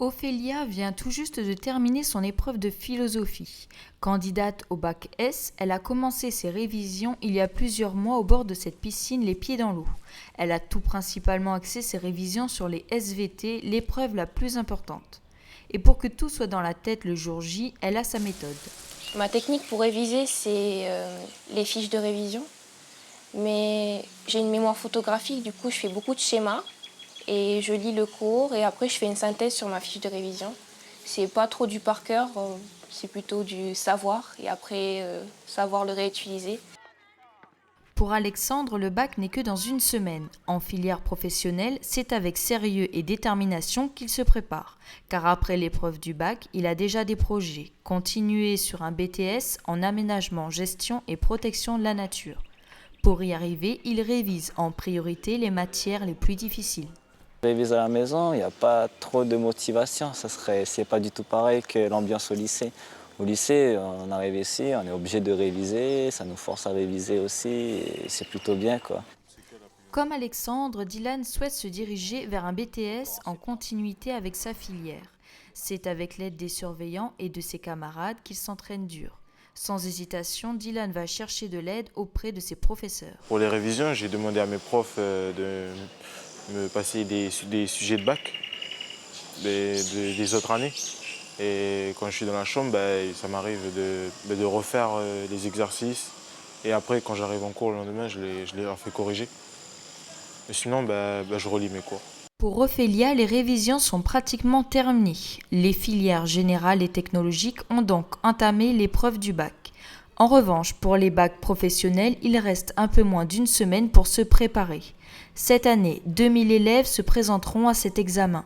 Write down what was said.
Ophélia vient tout juste de terminer son épreuve de philosophie. Candidate au bac S, elle a commencé ses révisions il y a plusieurs mois au bord de cette piscine, les pieds dans l'eau. Elle a tout principalement axé ses révisions sur les SVT, l'épreuve la plus importante. Et pour que tout soit dans la tête le jour J, elle a sa méthode. Ma technique pour réviser, c'est les fiches de révision. Mais j'ai une mémoire photographique, du coup je fais beaucoup de schémas et je lis le cours et après je fais une synthèse sur ma fiche de révision. C'est pas trop du par cœur, c'est plutôt du savoir et après savoir le réutiliser. Pour Alexandre, le bac n'est que dans une semaine. En filière professionnelle, c'est avec sérieux et détermination qu'il se prépare. Car après l'épreuve du bac, il a déjà des projets. Continuer sur un BTS en aménagement, gestion et protection de la nature. Pour y arriver, il révise en priorité les matières les plus difficiles. Réviser à la maison, il n'y a pas trop de motivation. C'est pas du tout pareil que l'ambiance au lycée. Au lycée, on arrive ici, on est obligé de réviser, ça nous force à réviser aussi, et c'est plutôt bien, quoi. Comme Alexandre, Dylan souhaite se diriger vers un BTS en continuité avec sa filière. C'est avec l'aide des surveillants et de ses camarades qu'il s'entraîne dur. Sans hésitation, Dylan va chercher de l'aide auprès de ses professeurs. Pour les révisions, j'ai demandé à mes profs de me passer des sujets de bac des autres années. Et quand je suis dans la chambre, ça m'arrive de refaire les exercices. Et après, quand j'arrive en cours le lendemain, je les leur fais corriger. Et sinon, je relis mes cours. Pour Ophélia, les révisions sont pratiquement terminées. Les filières générales et technologiques ont donc entamé l'épreuve du bac. En revanche, pour les bacs professionnels, il reste un peu moins d'une semaine pour se préparer. Cette année, 2000 élèves se présenteront à cet examen.